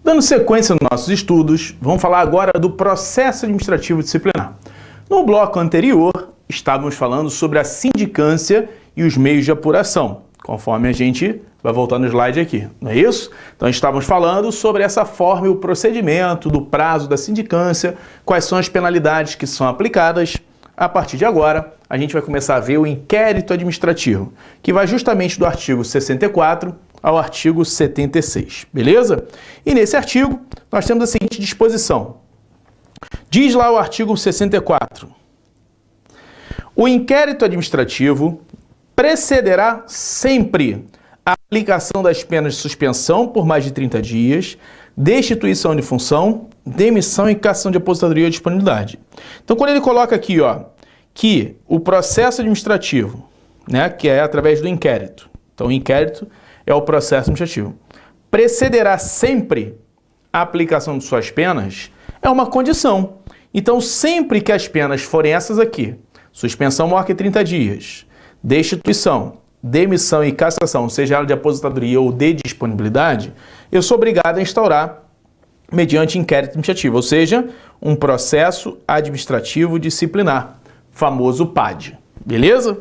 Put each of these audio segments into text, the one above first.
Dando sequência nos nossos estudos, vamos falar agora do processo administrativo disciplinar. No bloco anterior, estávamos falando sobre a sindicância e os meios de apuração, conforme a gente vai voltar no slide aqui, não é isso? Então estávamos falando sobre essa forma e o procedimento do prazo da sindicância, quais são as penalidades que são aplicadas. A partir de agora, a gente vai começar a ver o inquérito administrativo, que vai justamente do artigo 64 ao artigo 76, beleza? E nesse artigo, nós temos a seguinte disposição. Diz lá o artigo 64. O inquérito administrativo precederá sempre a aplicação das penas de suspensão por mais de 30 dias, destituição de função, demissão e cassação de aposentadoria ou disponibilidade. Então, quando ele coloca aqui, que o processo administrativo, que é através do inquérito, então o inquérito é o processo administrativo, precederá sempre a aplicação de suas penas, é uma condição. Então, sempre que as penas forem essas aqui, suspensão maior que 30 dias, destituição, demissão e cassação, seja ela de aposentadoria ou de disponibilidade, eu sou obrigado a instaurar mediante inquérito administrativo, ou seja, um processo administrativo disciplinar, famoso PAD, beleza?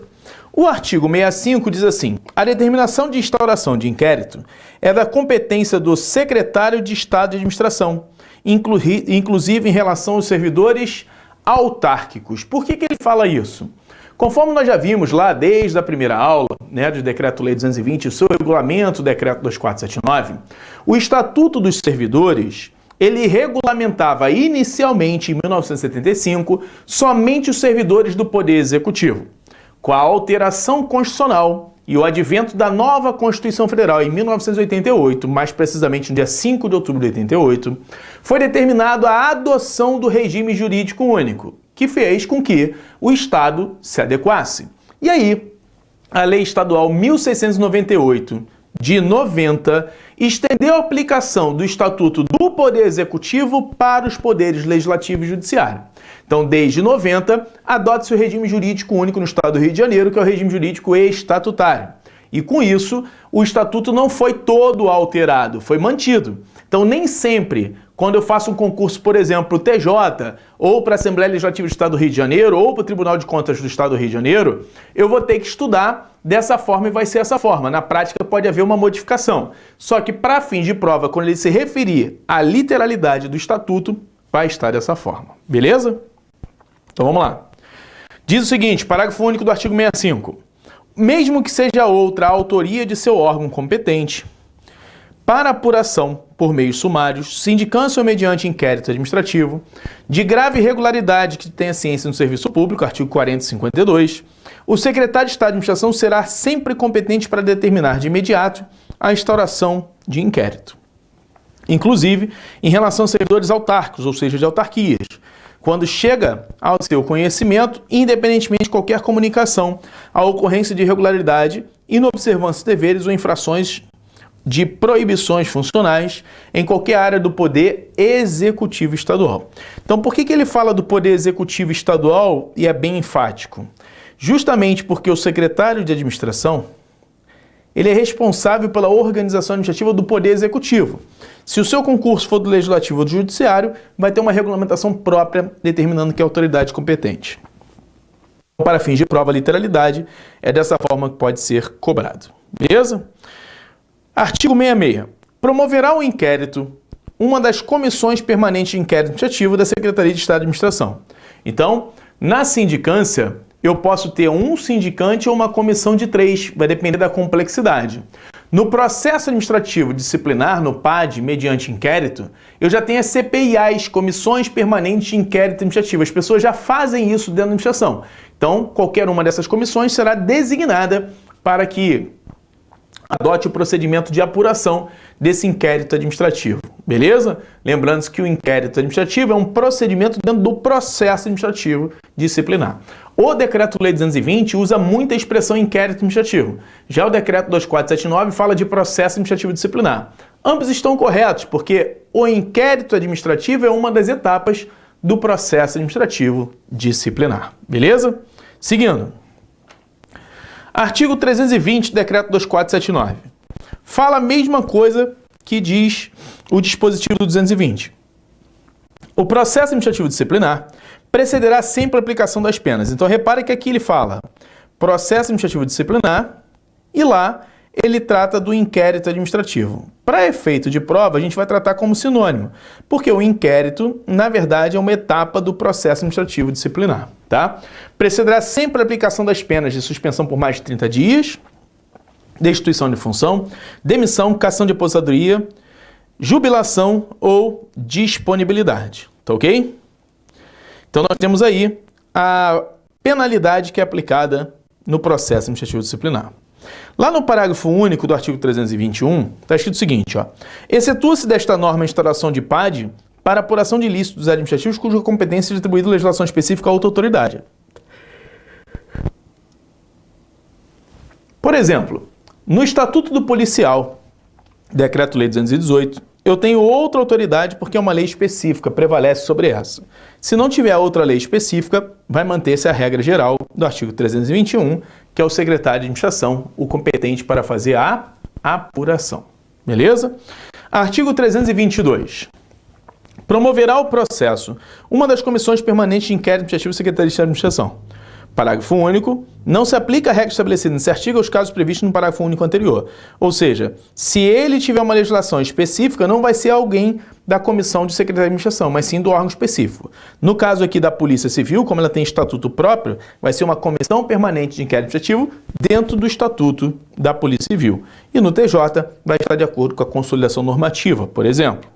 O artigo 65 diz assim: a determinação de instauração de inquérito é da competência do secretário de Estado de Administração, inclusive em relação aos servidores autárquicos. Por que ele fala isso? Conforme nós já vimos lá desde a primeira aula, do Decreto-Lei 220, o seu regulamento, o Decreto 2479, o Estatuto dos Servidores, ele regulamentava inicialmente, em 1975, somente os servidores do Poder Executivo. Com a alteração constitucional e o advento da nova Constituição Federal em 1988, mais precisamente no dia 5 de outubro de 88, foi determinado a adoção do regime jurídico único, que fez com que o Estado se adequasse. E aí, a Lei Estadual 1698, de 90, estendeu a aplicação do Estatuto do Poder Executivo para os poderes Legislativo e Judiciário. Então, desde 90, adota-se o regime jurídico único no Estado do Rio de Janeiro, que é o regime jurídico estatutário. E com isso, o Estatuto não foi todo alterado, foi mantido. Então, nem sempre, quando eu faço um concurso, por exemplo, para o TJ, ou para a Assembleia Legislativa do Estado do Rio de Janeiro, ou para o Tribunal de Contas do Estado do Rio de Janeiro, eu vou ter que estudar dessa forma e vai ser essa forma. Na prática, pode haver uma modificação. Só que, para fins de prova, quando ele se referir à literalidade do Estatuto, vai estar dessa forma. Beleza? Então, vamos lá. Diz o seguinte, parágrafo único do artigo 65. Mesmo que seja outra a autoria de seu órgão competente, para apuração por meios sumários, sindicância ou mediante inquérito administrativo, de grave irregularidade que tenha ciência no serviço público, artigo 40 e 52, o secretário de Estado de Administração será sempre competente para determinar de imediato a instauração de inquérito. Inclusive, em relação aos servidores autárquicos, ou seja, de autarquias, quando chega ao seu conhecimento, independentemente de qualquer comunicação, a ocorrência de irregularidade, inobservância de deveres ou infrações de proibições funcionais em qualquer área do Poder Executivo Estadual. Então, por que ele fala do Poder Executivo Estadual e é bem enfático? Justamente porque o secretário de Administração, ele é responsável pela organização administrativa do Poder Executivo. Se o seu concurso for do Legislativo ou do Judiciário, vai ter uma regulamentação própria determinando que é a autoridade competente. Para fins de prova, literalidade, é dessa forma que pode ser cobrado. Beleza? Artigo 66. Promoverá o inquérito uma das comissões permanentes de inquérito administrativo da Secretaria de Estado de Administração. Então, na sindicância, eu posso ter um sindicante ou uma comissão de 3, vai depender da complexidade. No processo administrativo disciplinar, no PAD, mediante inquérito, eu já tenho as CPIAs, Comissões Permanentes de Inquérito Administrativo. As pessoas já fazem isso dentro da administração. Então, qualquer uma dessas comissões será designada para que adote o procedimento de apuração desse inquérito administrativo, beleza? Lembrando-se que o inquérito administrativo é um procedimento dentro do processo administrativo disciplinar. O Decreto-Lei 220 usa muita expressão inquérito administrativo. Já o Decreto 2479 fala de processo administrativo disciplinar. Ambos estão corretos, porque o inquérito administrativo é uma das etapas do processo administrativo disciplinar, beleza? Seguindo. Artigo 320 do Decreto 2479. Fala a mesma coisa que diz o dispositivo do 220. O processo administrativo disciplinar precederá sempre a aplicação das penas. Então, repare que aqui ele fala processo administrativo disciplinar e lá ele trata do inquérito administrativo. Para efeito de prova, a gente vai tratar como sinônimo, porque o inquérito, na verdade, é uma etapa do processo administrativo disciplinar, tá? Precederá sempre a aplicação das penas de suspensão por mais de 30 dias, destituição de função, demissão, cassação de aposentadoria, jubilação ou disponibilidade, tá ok? Então nós temos aí a penalidade que é aplicada no processo administrativo disciplinar. Lá no parágrafo único do artigo 321, está escrito o seguinte, ó: excetua-se desta norma a instauração de PAD para apuração de ilícitos administrativos cuja competência é atribuída a legislação específica a outra autoridade. Por exemplo, no Estatuto do Policial, Decreto-Lei 218, eu tenho outra autoridade porque é uma lei específica, prevalece sobre essa. Se não tiver outra lei específica, vai manter-se a regra geral do artigo 321, que é o secretário de administração, o competente para fazer a apuração. Beleza? Artigo 322. Promoverá o processo uma das comissões permanentes de inquérito administrativo e Secretaria de Administração. Parágrafo único. Não se aplica a regra estabelecida nesse artigo aos casos previstos no parágrafo único anterior. Ou seja, se ele tiver uma legislação específica, não vai ser alguém da comissão de Secretaria de Administração, mas sim do órgão específico. No caso aqui da Polícia Civil, como ela tem estatuto próprio, vai ser uma comissão permanente de inquérito administrativo dentro do estatuto da Polícia Civil. E no TJ vai estar de acordo com a consolidação normativa, por exemplo.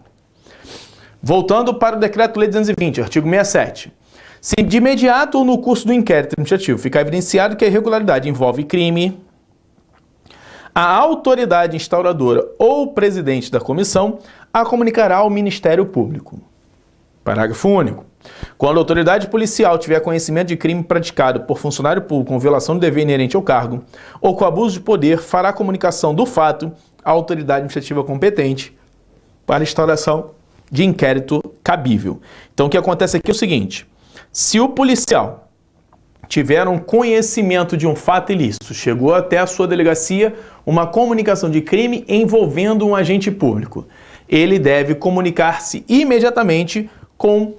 Voltando para o Decreto-Lei 220, artigo 67. Se de imediato ou no curso do inquérito administrativo ficar evidenciado que a irregularidade envolve crime, a autoridade instauradora ou o presidente da comissão a comunicará ao Ministério Público. Parágrafo único. Quando a autoridade policial tiver conhecimento de crime praticado por funcionário público com violação do dever inerente ao cargo ou com abuso de poder, fará comunicação do fato à autoridade administrativa competente para instauração de inquérito cabível. Então, o que acontece aqui é o seguinte: se o policial tiver um conhecimento de um fato ilícito, chegou até a sua delegacia uma comunicação de crime envolvendo um agente público, ele deve comunicar-se imediatamente com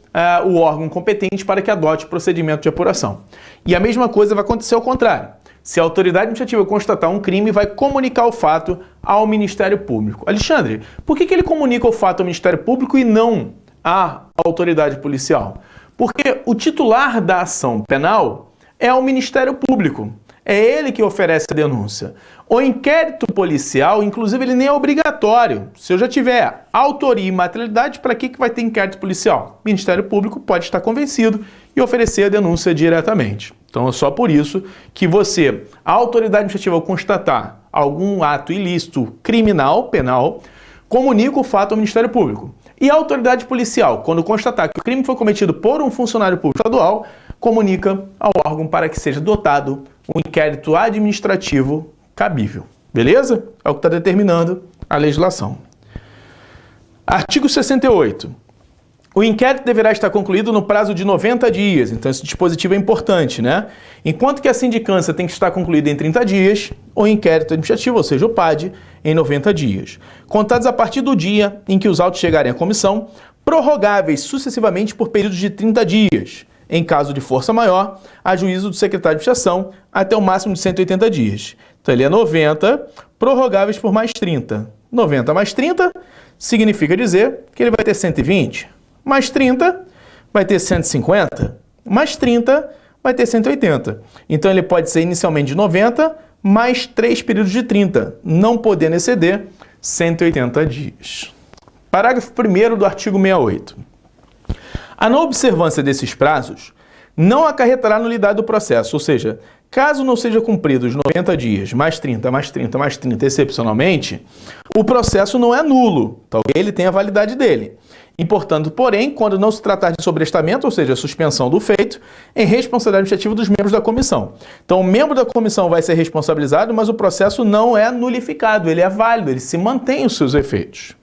o órgão competente para que adote o procedimento de apuração. E a mesma coisa vai acontecer ao contrário. Se a autoridade administrativa constatar um crime, vai comunicar o fato ao Ministério Público. Alexandre, por que ele comunica o fato ao Ministério Público e não à autoridade policial? Porque o titular da ação penal é o Ministério Público. É ele que oferece a denúncia. O inquérito policial, inclusive, ele nem é obrigatório. Se eu já tiver autoria e materialidade, para que vai ter inquérito policial? O Ministério Público pode estar convencido e oferecer a denúncia diretamente. Então é só por isso que a autoridade administrativa, ao constatar algum ato ilícito, criminal, penal, comunica o fato ao Ministério Público. E a autoridade policial, quando constatar que o crime foi cometido por um funcionário público estadual, comunica ao órgão para que seja dotado um inquérito administrativo cabível. Beleza? É o que está determinando a legislação. Artigo 68. O inquérito deverá estar concluído no prazo de 90 dias. Então, esse dispositivo é importante, né? Enquanto que a sindicância tem que estar concluída em 30 dias, o inquérito administrativo, ou seja, o PAD, em 90 dias. Contados a partir do dia em que os autos chegarem à comissão, prorrogáveis sucessivamente por períodos de 30 dias. Em caso de força maior, a juízo do secretário de administração até o máximo de 180 dias. Então, ele é 90, prorrogáveis por mais 30. 90 mais 30 significa dizer que ele vai ter 120. Mais 30 vai ter 150. Mais 30 vai ter 180. Então, ele pode ser inicialmente de 90, mais 3 períodos de 30, não podendo exceder 180 dias. Parágrafo 1º do artigo 68. A não observância desses prazos não acarretará nulidade do processo, ou seja, caso não seja cumprido os 90 dias, mais 30, mais 30, mais 30, excepcionalmente, o processo não é nulo, tá? Ele tem a validade dele. Importando, porém, quando não se tratar de sobrestamento, ou seja, suspensão do feito, em responsabilidade administrativa dos membros da comissão. Então, o membro da comissão vai ser responsabilizado, mas o processo não é nulificado, ele é válido, ele se mantém os seus efeitos.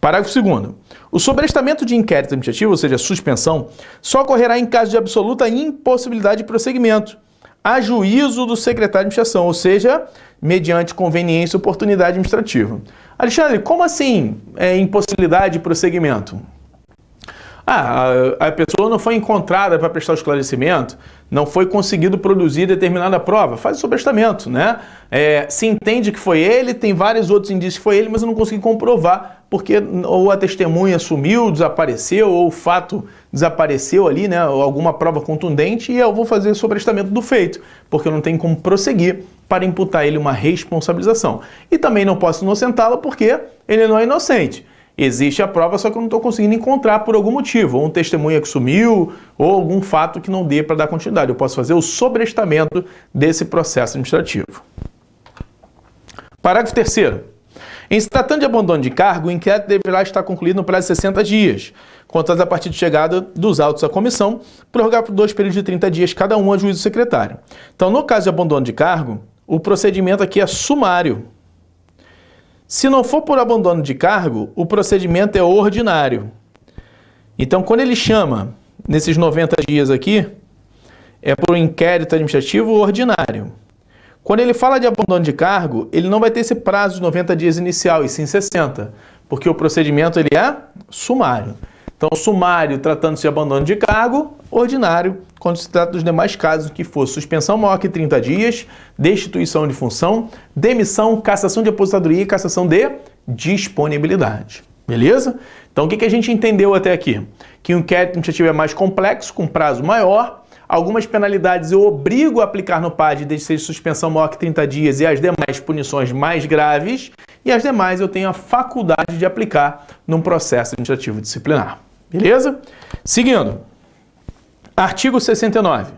Parágrafo 2º. O sobrestamento de inquérito administrativo, ou seja, suspensão, só ocorrerá em caso de absoluta impossibilidade de prosseguimento, a juízo do secretário de administração, ou seja, mediante conveniência e oportunidade administrativa. Alexandre, como assim impossibilidade de prosseguimento? A pessoa não foi encontrada para prestar o esclarecimento, não foi conseguido produzir determinada prova, faz o sobrestamento, né? Se entende que foi ele, tem vários outros indícios que foi ele, mas eu não consegui comprovar, porque ou a testemunha sumiu, desapareceu, ou o fato desapareceu ali, né? Ou alguma prova contundente, e eu vou fazer o sobrestamento do feito, porque eu não tenho como prosseguir para imputar ele uma responsabilização. E também não posso inocentá-lo porque ele não é inocente. Existe a prova, só que eu não estou conseguindo encontrar por algum motivo, ou um testemunha que sumiu, ou algum fato que não dê para dar continuidade. Eu posso fazer o sobrestamento desse processo administrativo. Parágrafo 3º. Em se tratando de abandono de cargo, o inquérito deverá estar concluído no prazo de 60 dias, contados a partir de chegada dos autos à comissão, prorrogar por 2 períodos de 30 dias cada um a juízo do secretário. Então, no caso de abandono de cargo, o procedimento aqui é sumário. Se não for por abandono de cargo, o procedimento é ordinário. Então, quando ele chama, nesses 90 dias aqui, é por inquérito administrativo ordinário. Quando ele fala de abandono de cargo, ele não vai ter esse prazo de 90 dias inicial, e sim 60, porque o procedimento ele é sumário. Então, sumário, tratando-se de abandono de cargo, ordinário, quando se trata dos demais casos, que for suspensão maior que 30 dias, destituição de função, demissão, cassação de aposentadoria e cassação de disponibilidade. Beleza? Então, o que a gente entendeu até aqui? Que o inquérito administrativo é mais complexo, com prazo maior. Algumas penalidades eu obrigo a aplicar no PAD, desde que seja suspensão maior que 30 dias e as demais punições mais graves, e as demais eu tenho a faculdade de aplicar num processo administrativo disciplinar. Beleza? Seguindo. Artigo 69.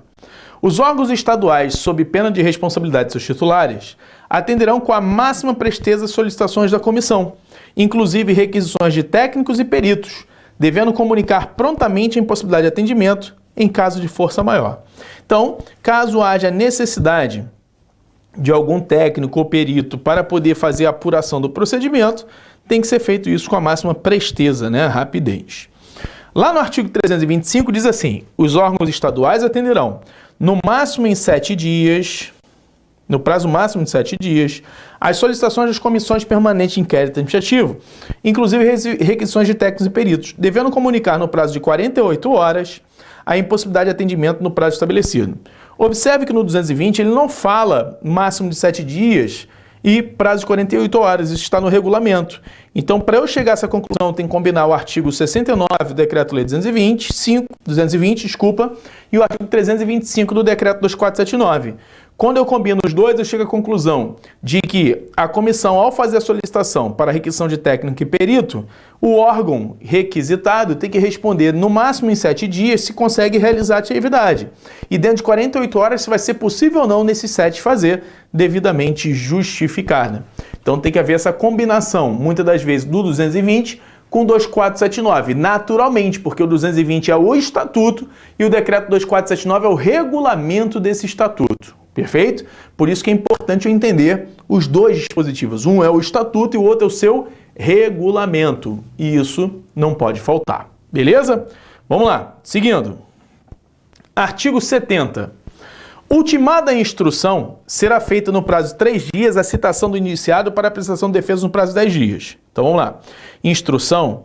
Os órgãos estaduais, sob pena de responsabilidade de seus titulares, atenderão com a máxima presteza solicitações da comissão, inclusive requisições de técnicos e peritos, devendo comunicar prontamente a impossibilidade de atendimento em caso de força maior. Então, caso haja necessidade de algum técnico ou perito para poder fazer a apuração do procedimento, tem que ser feito isso com a máxima presteza, né? Rapidez. Lá no artigo 325 diz assim: os órgãos estaduais atenderão no máximo em 7 dias, no prazo máximo de 7 dias, as solicitações das comissões permanentes de inquérito administrativo, inclusive requisições de técnicos e peritos, devendo comunicar no prazo de 48 horas a impossibilidade de atendimento no prazo estabelecido. Observe que no 220 ele não fala máximo de 7 dias e prazo de 48 horas, isso está no regulamento. Então, para eu chegar a essa conclusão, eu tenho que combinar o artigo 69 do Decreto-Lei 220, e o artigo 325 do Decreto 2479. Quando eu combino os dois, eu chego à conclusão de que a comissão, ao fazer a solicitação para requisição de técnico e perito, o órgão requisitado tem que responder no máximo em 7 dias se consegue realizar a atividade. E dentro de 48 horas se vai ser possível ou não nesses 7 fazer devidamente justificada. Então tem que haver essa combinação, muitas das vezes, do 220 com 2479, naturalmente, porque o 220 é o estatuto e o decreto 2479 é o regulamento desse estatuto. Perfeito? Por isso que é importante eu entender os dois dispositivos. Um é o estatuto e o outro é o seu regulamento. E isso não pode faltar. Beleza? Vamos lá. Seguindo. Artigo 70. Ultimada a instrução, será feita no prazo de 3 dias a citação do indiciado para a prestação de defesa no prazo de 10 dias. Então vamos lá. Instrução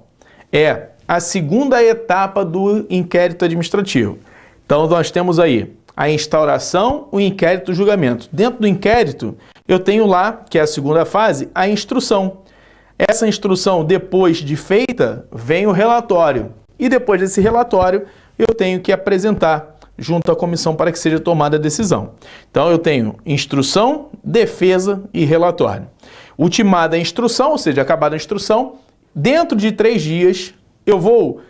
é a segunda etapa do inquérito administrativo. Então nós temos aí a instauração, o inquérito e o julgamento. Dentro do inquérito, eu tenho lá, que é a segunda fase, a instrução. Essa instrução, depois de feita, vem o relatório. E depois desse relatório, eu tenho que apresentar junto à comissão para que seja tomada a decisão. Então, eu tenho instrução, defesa e relatório. Ultimada a instrução, ou seja, acabada a instrução, dentro de 3 dias, eu vou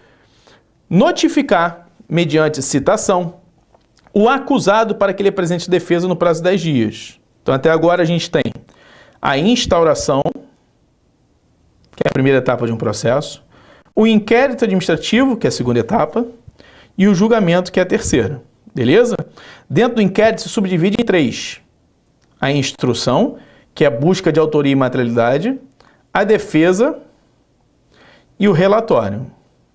notificar, mediante citação, o acusado para que ele apresente defesa no prazo de 10 dias. Então, até agora a gente tem a instauração, que é a primeira etapa de um processo, o inquérito administrativo, que é a segunda etapa, e o julgamento, que é a terceira. Beleza? Dentro do inquérito se subdivide em 3. A instrução, que é a busca de autoria e materialidade, a defesa e o relatório.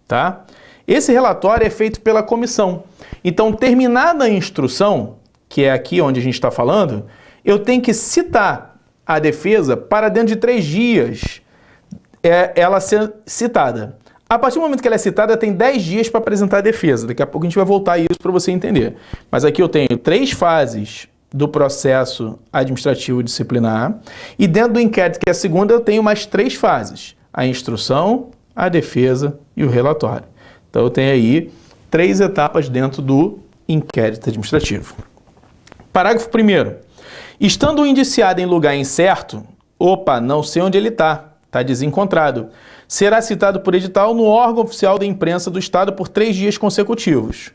Tá? Esse relatório é feito pela comissão. Então, terminada a instrução, que é aqui onde a gente está falando, eu tenho que citar a defesa para dentro de 3 dias ela ser citada. A partir do momento que ela é citada, tem 10 dias para apresentar a defesa. Daqui a pouco a gente vai voltar a isso para você entender. Mas aqui eu tenho 3 fases do processo administrativo disciplinar e dentro do inquérito, que é a segunda, eu tenho mais 3 fases. A instrução, a defesa e o relatório. Então eu tenho aí 3 etapas dentro do inquérito administrativo. Parágrafo 1º. Estando o indiciado em lugar incerto, não sei onde ele está desencontrado, será citado por edital no órgão oficial da imprensa do Estado por 3 dias consecutivos.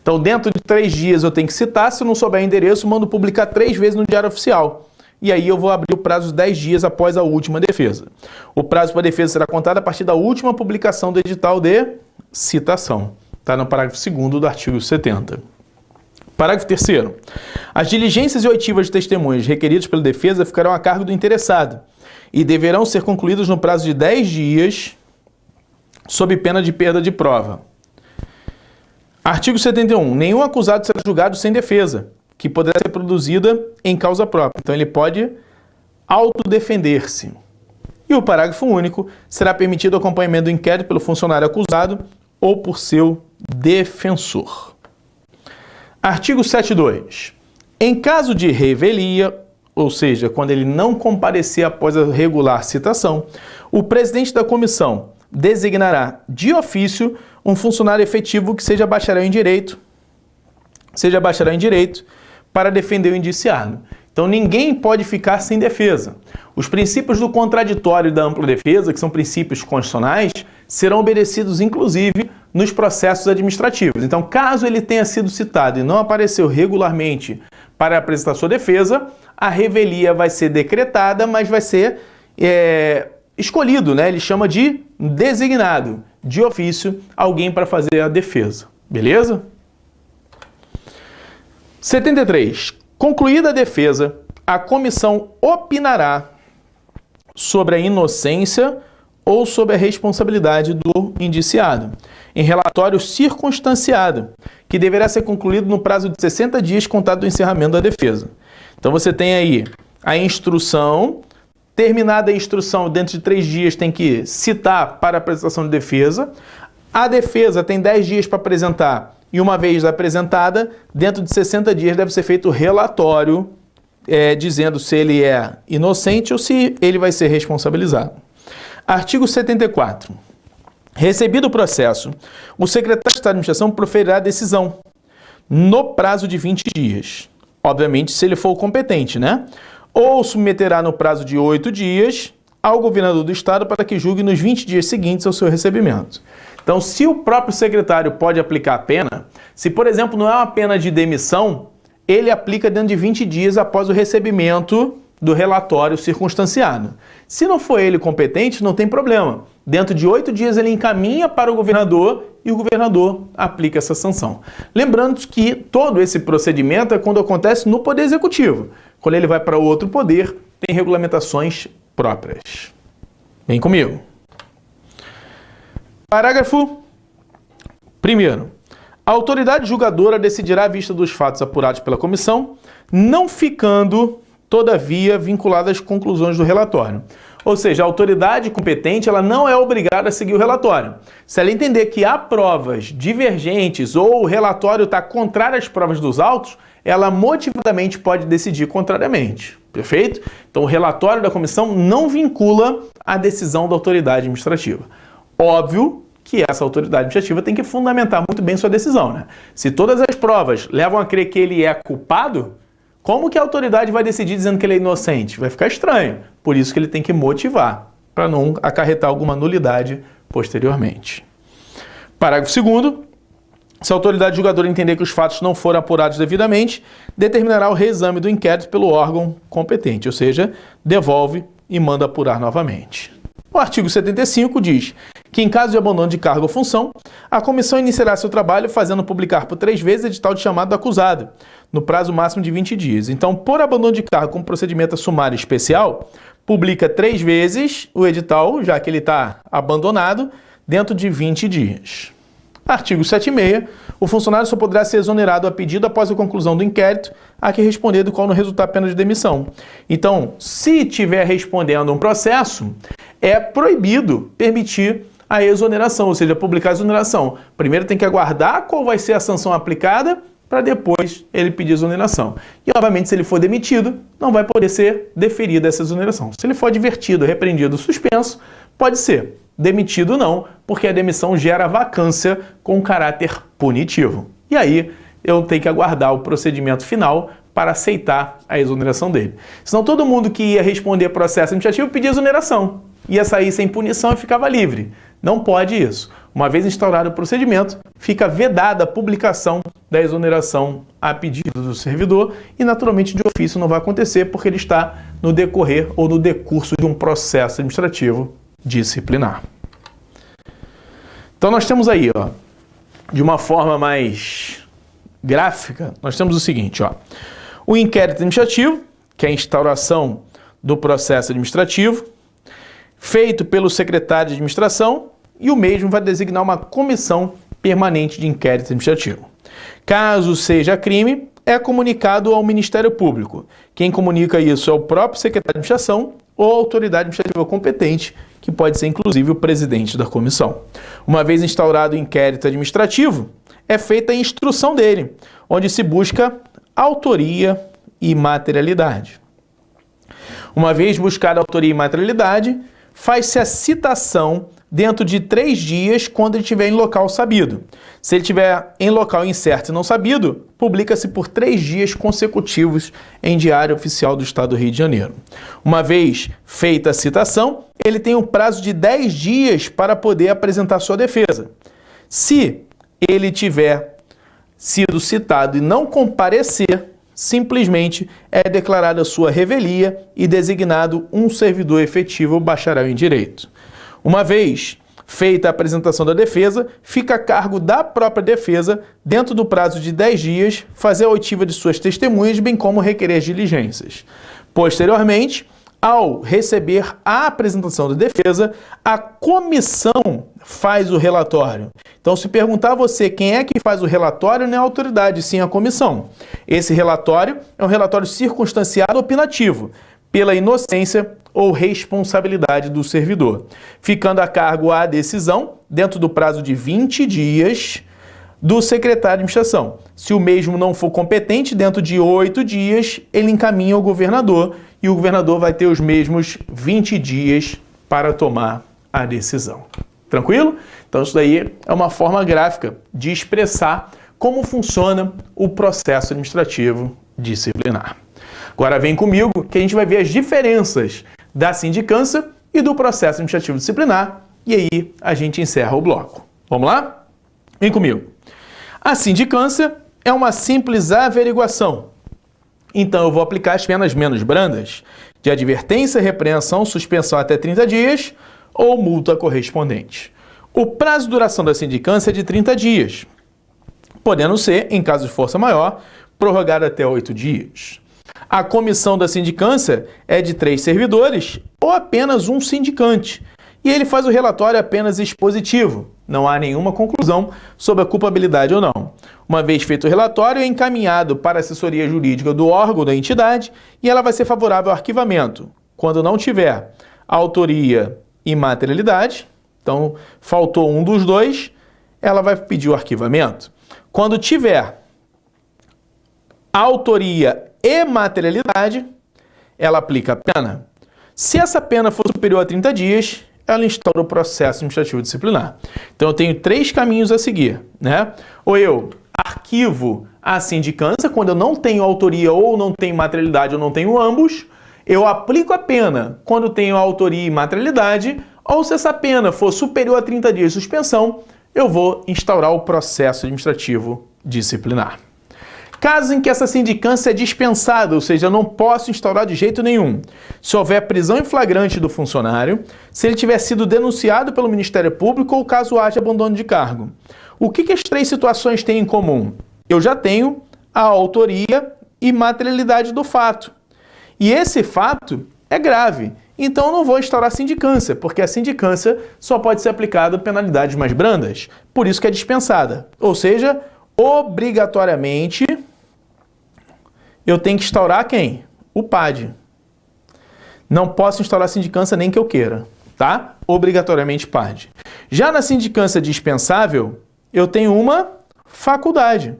Então, dentro de 3 dias eu tenho que citar, se eu não souber o endereço, mando publicar 3 vezes no Diário Oficial. E aí eu vou abrir o prazo de 10 dias após a última defesa. O prazo para a defesa será contado a partir da última publicação do edital de citação. Está no parágrafo 2º do artigo 70. Parágrafo 3º. As diligências e oitivas de testemunhas requeridas pela defesa ficarão a cargo do interessado e deverão ser concluídas no prazo de 10 dias, sob pena de perda de prova. Artigo 71. Nenhum acusado será julgado sem defesa, que poderá ser produzida em causa própria. Então ele pode autodefender-se. E o parágrafo único. Será permitido o acompanhamento do inquérito pelo funcionário acusado ou por seu defensor. Artigo 72. Em caso de revelia, ou seja, quando ele não comparecer após a regular citação, o presidente da comissão designará de ofício um funcionário efetivo que seja bacharel em direito, para defender o indiciado. Então ninguém pode ficar sem defesa. Os princípios do contraditório e da ampla defesa, que são princípios constitucionais, serão obedecidos inclusive nos processos administrativos. Então, caso ele tenha sido citado e não apareceu regularmente para apresentar sua defesa, a revelia vai ser decretada, mas vai ser escolhido, né? Ele chama de designado, de ofício, alguém para fazer a defesa. Beleza? 73. Concluída a defesa, a comissão opinará sobre a inocência ou sobre a responsabilidade do indiciado, em relatório circunstanciado, que deverá ser concluído no prazo de 60 dias contado do encerramento da defesa. Então você tem aí a instrução, terminada a instrução, dentro de 3 dias tem que citar para a apresentação de defesa. A defesa tem 10 dias para apresentar e uma vez apresentada, dentro de 60 dias deve ser feito o relatório dizendo se ele é inocente ou se ele vai ser responsabilizado. Artigo 74. Recebido o processo, o secretário de Estado de Administração proferirá a decisão no prazo de 20 dias. Obviamente, se ele for competente, né? Ou submeterá no prazo de 8 dias ao governador do Estado para que julgue nos 20 dias seguintes ao seu recebimento. Então, se o próprio secretário pode aplicar a pena, se, por exemplo, não é uma pena de demissão, ele aplica dentro de 20 dias após o recebimento do relatório circunstanciado. Se não for ele competente, não tem problema. Dentro de 8 dias ele encaminha para o governador e o governador aplica essa sanção. Lembrando que todo esse procedimento é quando acontece no Poder Executivo. Quando ele vai para outro poder, tem regulamentações próprias. Vem comigo. Parágrafo 1º. A autoridade julgadora decidirá à vista dos fatos apurados pela comissão, não ficando, todavia, vinculada às conclusões do relatório. Ou seja, a autoridade competente ela não é obrigada a seguir o relatório. Se ela entender que há provas divergentes ou o relatório está contrário às provas dos autos, ela motivadamente pode decidir contrariamente. Perfeito? Então, o relatório da comissão não vincula a decisão da autoridade administrativa. Óbvio que essa autoridade administrativa tem que fundamentar muito bem sua decisão, né? Se todas as provas levam a crer que ele é culpado, como que a autoridade vai decidir dizendo que ele é inocente? Vai ficar estranho. Por isso que ele tem que motivar, para não acarretar alguma nulidade posteriormente. Parágrafo 2º. Se a autoridade julgadora entender que os fatos não foram apurados devidamente, determinará o reexame do inquérito pelo órgão competente, ou seja, devolve e manda apurar novamente. O artigo 75 diz que, em caso de abandono de cargo ou função, a comissão iniciará seu trabalho fazendo publicar por 3 vezes edital de chamado do acusado, no prazo máximo de 20 dias. Então, por abandono de cargo com procedimento sumário especial, publica 3 vezes o edital, já que ele está abandonado, dentro de 20 dias. Artigo 76. O funcionário só poderá ser exonerado a pedido após a conclusão do inquérito a que responder, do qual não resultar pena de demissão. Então, se estiver respondendo um processo, é proibido permitir a exoneração, ou seja, publicar a exoneração. Primeiro tem que aguardar qual vai ser a sanção aplicada para depois ele pedir exoneração. E, obviamente, se ele for demitido, não vai poder ser deferida essa exoneração. Se ele for advertido, repreendido, suspenso, pode ser. Demitido não, porque a demissão gera vacância com caráter punitivo. E aí eu tenho que aguardar o procedimento final para aceitar a exoneração dele. Senão todo mundo que ia responder processo administrativo pedia exoneração. Ia sair sem punição e ficava livre. Não pode isso. Uma vez instaurado o procedimento, fica vedada a publicação da exoneração a pedido do servidor e, naturalmente, de ofício não vai acontecer porque ele está no decorrer ou no decurso de um processo administrativo disciplinar. Então nós temos aí, ó, de uma forma mais gráfica, nós temos o seguinte, ó, o inquérito administrativo, que é a instauração do processo administrativo, feito pelo secretário de administração, e o mesmo vai designar uma comissão permanente de inquérito administrativo. Caso seja crime, é comunicado ao Ministério Público. Quem comunica isso é o próprio secretário de administração ou a autoridade administrativa competente, que pode ser inclusive o presidente da comissão. Uma vez instaurado o inquérito administrativo, é feita a instrução dele, onde se busca autoria e materialidade. Uma vez buscada a autoria e materialidade, faz-se a citação dentro de 3 dias quando ele estiver em local sabido. Se ele estiver em local incerto e não sabido, publica-se por 3 dias consecutivos em Diário Oficial do Estado do Rio de Janeiro. Uma vez feita a citação, ele tem um prazo de 10 dias para poder apresentar sua defesa. Se ele tiver sido citado e não comparecer, simplesmente é declarada sua revelia e designado um servidor efetivo ou bacharel em direito. Uma vez feita a apresentação da defesa, fica a cargo da própria defesa, dentro do prazo de 10 dias, fazer a oitiva de suas testemunhas, bem como requerer as diligências. Posteriormente, ao receber a apresentação da defesa, a comissão faz o relatório. Então, se perguntar a você quem é que faz o relatório, não é a autoridade, sim a comissão. Esse relatório é um relatório circunstanciado opinativo, pela inocência ou responsabilidade do servidor, ficando a cargo a decisão, dentro do prazo de 20 dias, do secretário de administração. Se o mesmo não for competente, dentro de 8 dias, ele encaminha ao governador e o governador vai ter os mesmos 20 dias para tomar a decisão. Tranquilo? Então isso daí é uma forma gráfica de expressar como funciona o processo administrativo disciplinar. Agora vem comigo que a gente vai ver as diferenças da sindicância e do processo administrativo disciplinar e aí a gente encerra o bloco. Vamos lá? Vem comigo. A sindicância é uma simples averiguação. Então eu vou aplicar as penas menos brandas de advertência, repreensão, suspensão até 30 dias ou multa correspondente. O prazo de duração da sindicância é de 30 dias, podendo ser, em caso de força maior, prorrogado até 8 dias. A comissão da sindicância é de 3 servidores ou apenas um sindicante, e ele faz o relatório apenas expositivo. Não há nenhuma conclusão sobre a culpabilidade ou não. Uma vez feito o relatório, é encaminhado para a assessoria jurídica do órgão da entidade e ela vai ser favorável ao arquivamento. Quando não tiver autoria e materialidade, então faltou um dos dois, ela vai pedir o arquivamento. Quando tiver autoria e materialidade, ela aplica a pena. Se essa pena for superior a 30 dias, ela instaura o processo administrativo disciplinar. Então eu tenho 3 caminhos a seguir, né? Ou eu arquivo a sindicância, quando eu não tenho autoria ou não tenho materialidade ou não tenho ambos, eu aplico a pena quando tenho autoria e materialidade, ou se essa pena for superior a 30 dias de suspensão, eu vou instaurar o processo administrativo disciplinar. Caso em que essa sindicância é dispensada, ou seja, eu não posso instaurar de jeito nenhum, se houver prisão em flagrante do funcionário, se ele tiver sido denunciado pelo Ministério Público ou caso haja abandono de cargo. O que as 3 situações têm em comum? Eu já tenho a autoria e materialidade do fato. E esse fato é grave. então eu não vou instaurar sindicância, porque a sindicância só pode ser aplicada a penalidades mais brandas, por isso que é dispensada. Ou seja, obrigatoriamente eu tenho que instaurar quem? O PAD. Não posso instaurar sindicância nem que eu queira, tá? Obrigatoriamente PAD. Já na sindicância dispensável, eu tenho uma faculdade.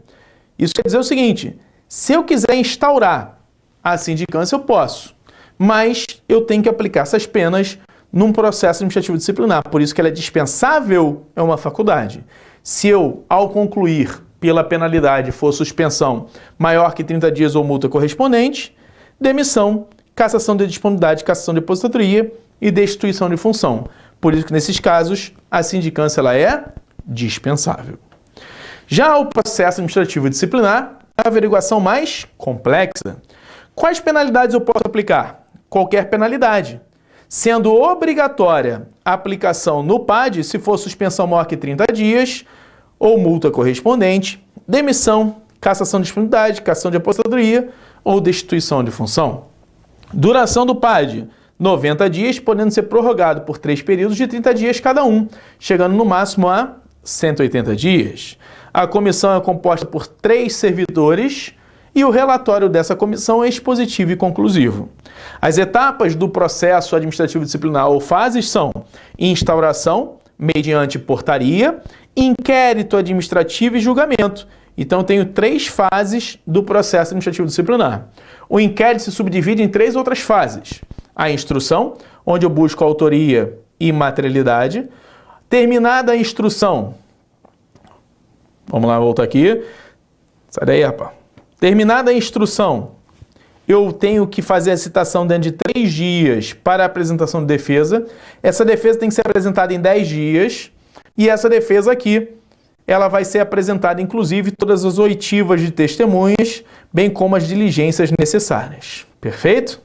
Isso quer dizer o seguinte, se eu quiser instaurar a sindicância, eu posso, mas eu tenho que aplicar essas penas num processo administrativo disciplinar, por isso que ela é dispensável, é uma faculdade. Se eu, ao concluir pela penalidade, for suspensão maior que 30 dias ou multa correspondente, demissão, cassação de disponibilidade, cassação de aposentadoria e destituição de função. Por isso que nesses casos a sindicância ela é dispensável. Já o processo administrativo disciplinar é a averiguação mais complexa. Quais penalidades eu posso aplicar? Qualquer penalidade, sendo obrigatória a aplicação no PAD se for suspensão maior que 30 dias ou multa correspondente, demissão, cassação de disponibilidade, cassação de aposentadoria ou destituição de função. Duração do PAD, 90 dias, podendo ser prorrogado por 3 períodos de 30 dias cada um, chegando no máximo a 180 dias. A comissão é composta por 3 servidores e o relatório dessa comissão é expositivo e conclusivo. As etapas do processo administrativo disciplinar ou fases são instauração, mediante portaria, inquérito administrativo e julgamento. Então, eu tenho 3 fases do processo administrativo disciplinar. O inquérito se subdivide em 3 outras fases. A instrução, onde eu busco autoria e materialidade. Terminada a instrução, vamos lá, voltar aqui. Sai daí, rapaz. Terminada a instrução, eu tenho que fazer a citação dentro de 3 dias para a apresentação de defesa. Essa defesa tem que ser apresentada em 10 dias. E essa defesa aqui, ela vai ser apresentada, inclusive, todas as oitivas de testemunhas, bem como as diligências necessárias. Perfeito?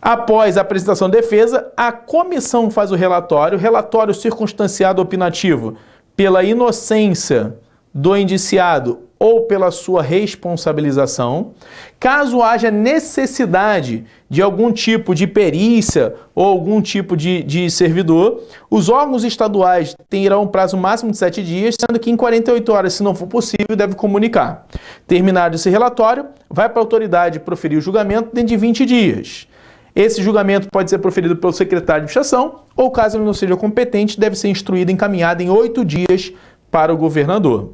Após a apresentação da defesa, a comissão faz o relatório circunstanciado opinativo pela inocência do indiciado ou pela sua responsabilização. Caso haja necessidade de algum tipo de perícia ou algum tipo de servidor, os órgãos estaduais terão um prazo máximo de 7 dias, sendo que em 48 horas, se não for possível, deve comunicar. Terminado esse relatório, vai para a autoridade proferir o julgamento dentro de 20 dias. Esse julgamento pode ser proferido pelo secretário de administração ou, caso ele não seja competente, deve ser instruído e encaminhado em 8 dias para o governador.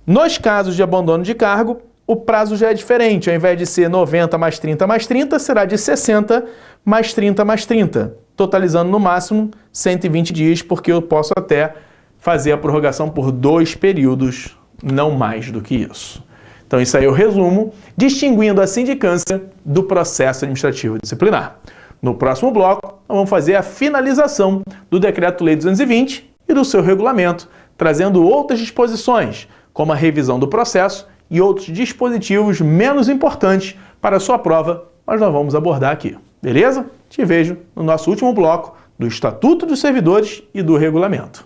Nos casos de abandono de cargo, o prazo já é diferente. Ao invés de ser 90 mais 30 mais 30, será de 60 mais 30 mais 30, totalizando no máximo 120 dias, porque eu posso até fazer a prorrogação por 2 períodos, não mais do que isso. Então isso aí é o resumo, distinguindo a sindicância do processo administrativo disciplinar. No próximo bloco, nós vamos fazer a finalização do Decreto-Lei 220 e do seu regulamento, trazendo outras disposições, como a revisão do processo e outros dispositivos menos importantes para a sua prova, mas nós vamos abordar aqui. Beleza? Te vejo no nosso último bloco do Estatuto dos Servidores e do Regulamento.